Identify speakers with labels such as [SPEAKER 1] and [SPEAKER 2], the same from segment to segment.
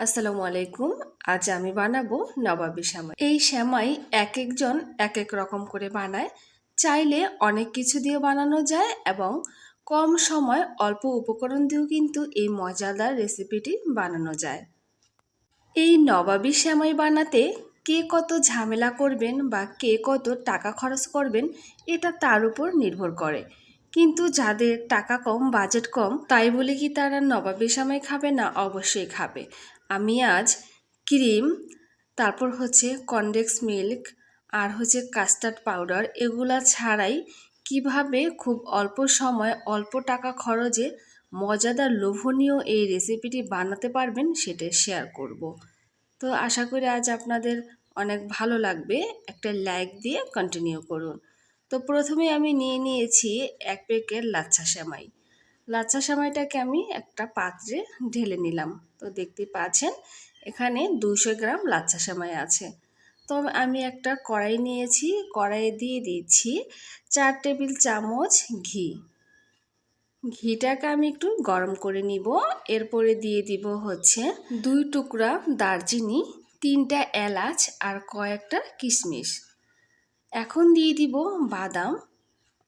[SPEAKER 1] আসসালামু আলাইকুম। আজ আমি বানাবো নবাবী সেমাই। এই সেমাই এক একজন এক এক রকম করে বানায়। চাইলে অনেক কিছু দিয়ে বানানো যায় এবং কম সময় অল্প উপকরণ দিয়েও কিন্তু এই মজাদার রেসিপিটি বানানো যায়। এই নবাবী সেমাই বানাতে কে কত ঝামেলা করবেন বা কে কত টাকা খরচ করবেন এটা তার উপর নির্ভর করে। কিন্তু যাদের টাকা কম, বাজেট কম, তাই বলে কি তারা নবাবী সেমাই খাবে না? অবশ্যই খাবে। আমি আজ ক্রিম, তারপর হচ্ছে কনডেন্স মিল্ক আর হচ্ছে কাস্টার্ড পাউডার এগুলা ছাড়াই কিভাবে খুব অল্প সময় অল্প টাকা খরচে মজাদার লোভনীয় এই রেসিপিটি বানাতে পারবেন সেটাই শেয়ার করব। তো আশা করি আজ আপনাদের অনেক ভালো লাগবে। একটা লাইক দিয়ে কন্টিনিউ করুন। তো প্রথমে আমি নিয়ে নিয়েছি ১ প্যাকেট লাচ্ছা সেমাই। লাচ্ছা সেমাইটাকে আমি একটা পাত্রে ঢেলে নিলাম। তো দেখতে পাচ্ছেন এখানে ২০০ গ্রাম লাচ্ছা সেমাই আছে। তো আমি একটা কড়াই নিয়েছি, কড়াইয়ে দিয়ে দিচ্ছি ৪ টেবিল চামচ ঘি। ঘিটাকে আমি একটু গরম করে নিব। এরপরে দিয়ে দিব হচ্ছে ২ টুকরা দারচিনি, ৩টা এলাচ আর কয়েকটা কিশমিশ। এখন দিয়ে দিব বাদাম।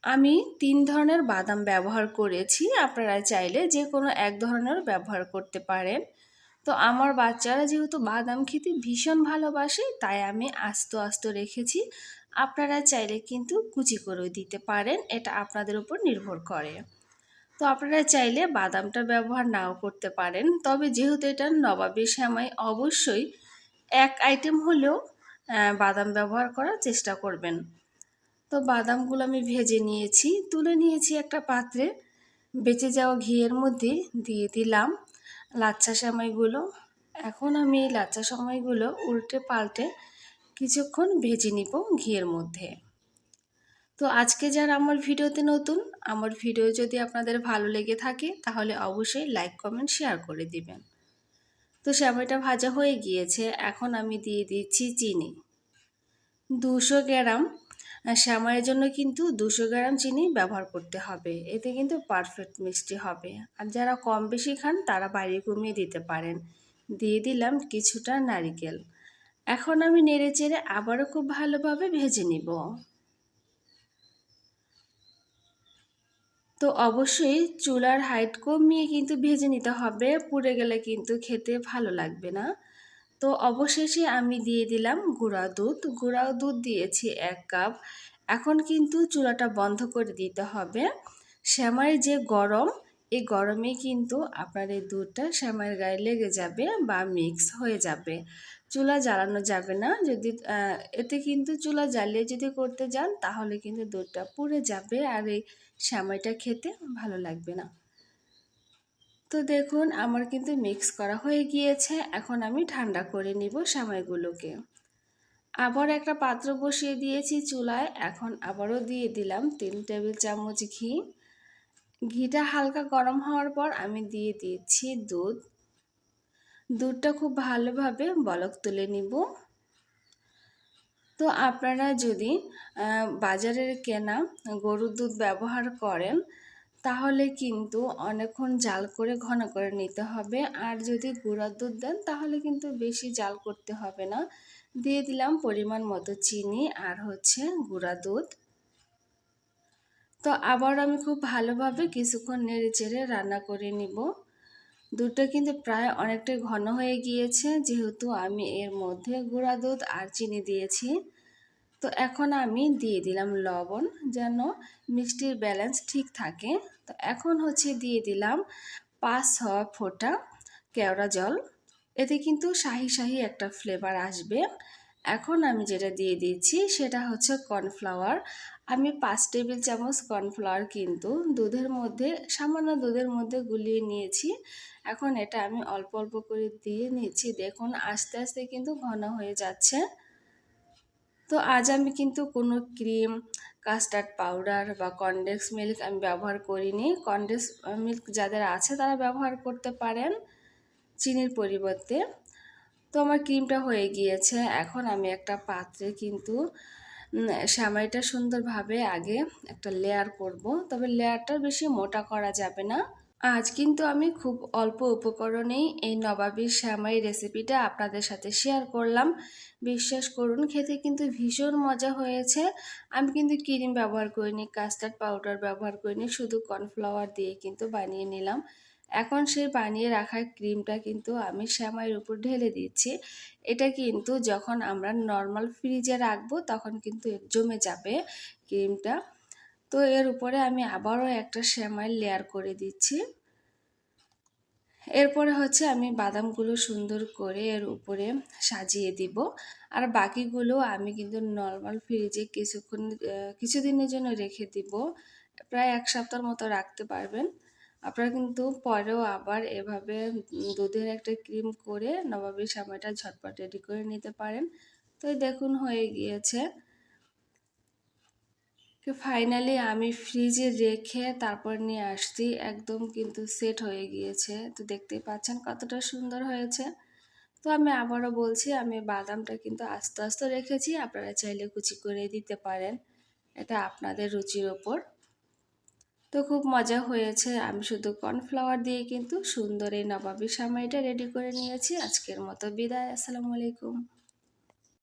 [SPEAKER 1] আমি ৩ ধরনের বাদাম ব্যবহার করেছি, আপনারা চাইলে যে কোনো এক ধরনের ব্যবহার করতে পারেন। তো আমার বাচ্চারা যেহেতু বাদাম খেতে ভীষণ ভালোবাসে তাই আমি আস্ত আস্ত রেখেছি। আপনারা চাইলে কিন্তু কুচি করেও দিতে পারেন, এটা আপনাদের উপর নির্ভর করে। তো আপনারা চাইলে বাদামটা ব্যবহার নাও করতে পারেন, তবে যেহেতু এটা নবাবী সেমাই অবশ্যই এক আইটেম হলেও বাদাম ব্যবহার করার চেষ্টা করবেন। তো বাদামগুলো আমি ভেজে নিয়েছি, তুলে নিয়েছি একটা পাত্রে। বেঁচে যাওয়া ঘিয়ের মধ্যে দিয়ে দিলাম লাচ্ছা সেমাইগুলো। এখন আমি এই লাচ্ছা সেমাইগুলো উল্টে পাল্টে কিছুক্ষণ ভেজে নিব ঘিয়ের মধ্যে। তো আজকে যারা আমার ভিডিওতে নতুন, আমার ভিডিও যদি আপনাদের ভালো লেগে থাকে তাহলে অবশ্যই লাইক, কমেন্ট, শেয়ার করে দিবেন। তো সেমাইটা ভাজা হয়ে গিয়েছে, এখন আমি দিয়ে দিচ্ছি চিনি ২০০ গ্রাম। সেমাইয়ের জন্য কিন্তু ২০০ গ্রাম চিনি ব্যবহার করতে হবে, এতে কিন্তু পারফেক্ট মিষ্টি হবে। আর যারা কম বেশি খান তারা বাড়িয়ে কমিয়ে দিতে পারেন। দিয়ে দিলাম কিছুটা নারিকেল। এখন আমি নেড়ে চেড়ে আবারও খুব ভালোভাবে ভেজে নিব। তো অবশ্যই চুলার হাইট কমিয়ে কিন্তু ভেজে নিতে হবে, পুড়ে গেলে কিন্তু খেতে ভালো লাগবে না। তো অবশেষে আমি দিয়ে দিলাম গুঁড়া দুধ। গুঁড়া দুধ দিয়েছি ১ কাপ। এখন কিন্তু চুলাটা বন্ধ করে দিতে হবে। সেমাই যে গরম, এই গরমে কিন্তু আপনার এই দুধটা সেমাইয়ের গায়ে লেগে যাবে বা মিক্স হয়ে যাবে। চুলা জ্বালানো যাবে না, যদি এতে কিন্তু চুলা জ্বালিয়ে যদি করতে যান তাহলে কিন্তু দুধটা পুড়ে যাবে আর এই সেমাইটা খেতে ভালো লাগবে না। তো দেখুন আমার কিন্তু মিক্স করা হয়ে গিয়েছে, এখন আমি ঠান্ডা করে নিব সেমাইগুলোকে। আবার একটা পাত্র বসিয়ে দিয়েছি চুলায়, এখন আবারও দিয়ে দিলাম ৩ টেবিল চামচ ঘি। ঘিটা হালকা গরম হওয়ার পর আমি দিয়ে দিচ্ছি দুধ। দুধটা খুব ভালোভাবে বলক তুলে নিব। তো আপনারা যদি বাজারের কেনা গরুর দুধ ব্যবহার করেন তাহলে কিন্তু অনেকক্ষণ জাল করে ঘন করে নিতে হবে, আর যদি গুঁড়ার দুধ দেন তাহলে কিন্তু বেশি জাল করতে হবে না। দিয়ে দিলাম পরিমাণ মতো চিনি আর হচ্ছে গুঁড়া দুধ। তো আবার আমি খুব ভালোভাবে কিছুক্ষণ নেড়ে চেড়ে রান্না করে নিব। দুধটা কিন্তু প্রায় অনেকটাই ঘন হয়ে গিয়েছে যেহেতু আমি এর মধ্যে গুঁড়া দুধ আর চিনি দিয়েছি। তো এখন আমি দিয়ে দিলাম লবণ, যেন মিষ্টির ব্যালেন্স ঠিক থাকে। তো এখন হচ্ছে দিয়ে দিলাম ৫-৬ ফোঁটা কেওড়া জল, এতে কিন্তু শাহি শাহি একটা ফ্লেভার আসবে। এখন আমি যেটা দিয়ে দিচ্ছি সেটা হচ্ছে কর্নফ্লাওয়ার। আমি ৫ টেবিল চামচ কর্নফ্লাওয়ার কিন্তু সামান্য দুধের মধ্যে গুলিয়ে নিয়েছি। এখন এটা আমি অল্প অল্প করে দিয়ে নিচ্ছি। দেখুন আস্তে আস্তে কিন্তু ঘন হয়ে যাচ্ছে। তো আজ আমি কিন্তু কোনো ক্রিম, কাস্টার্ড পাউডার বা কনডেন্স মিল্ক আমি ব্যবহার করিনি। কনডেন্স মিল্ক যাদের আছে তারা ব্যবহার করতে পারেন চিনির পরিবর্তে। তো আমার ক্রিমটা হয়ে গিয়েছে, এখন আমি একটা পাত্রে কিন্তু সেমাইটা সুন্দরভাবে আগে একটা লেয়ার করব, তবে লেয়ারটা বেশি মোটা করা যাবে না। আজ কিন্তু আমি খুব অল্প উপকরণেই এই নবাবী শ্যামাই রেসিপিটা আপনাদের সাথে শেয়ার করলাম। বিশ্বাস করুন খেতে কিন্তু ভীষণ মজা হয়েছে। আমি কিন্তু ক্রিম ব্যবহার করিনি, কাস্টার্ড পাউডার ব্যবহার করিনি, শুধু কর্নফ্লাওয়ার দিয়ে কিন্তু বানিয়ে নিলাম। এখন সেই বানিয়ে রাখা ক্রিমটা কিন্তু আমি শ্যামাইয়ের উপর ঢেলে দিচ্ছি। এটা কিন্তু যখন আমরা নর্মাল ফ্রিজে রাখবো তখন কিন্তু জমে যাবে ক্রিমটা। তো এর উপরে আমি আবারও একটা শ্যামাইয়ের লেয়ার করে দিচ্ছি। এরপরে হচ্ছে আমি বাদামগুলো সুন্দর করে এর উপরে সাজিয়ে দিব। আর বাকিগুলো আমি কিন্তু নর্মাল ফ্রিজে কিছুদিনের জন্য রেখে দিব। প্রায় ১ সপ্তাহের মতো রাখতে পারবেন। আপনারা কিন্তু পরেও আবার এভাবে দুধের একটা ক্রিম করে নবাবী শ্যামাইটা ঝটপট রেডি করে নিতে পারেন। তো এই দেখুন হয়ে গিয়েছে। ফাইনালি আমি ফ্রিজে রেখে তারপর নিয়ে আসছি, একদম কিন্তু সেট হয়ে গিয়েছে। তো দেখতেই পাচ্ছেন কতটা সুন্দর হয়েছে। তো আমি আবারও বলছি, আমি বাদামটা কিন্তু আস্তে আস্তে রেখেছি, আপনারা চাইলে কুচি করে দিতে পারেন, এটা আপনাদের রুচির ওপর। তো খুব মজা হয়েছে। আমি শুধু কর্নফ্লাওয়ার দিয়ে কিন্তু সুন্দর এই নবাবী শ্যামাইটা রেডি করে নিয়েছি। আজকের মতো বিদায়, আসসালামু আলাইকুম।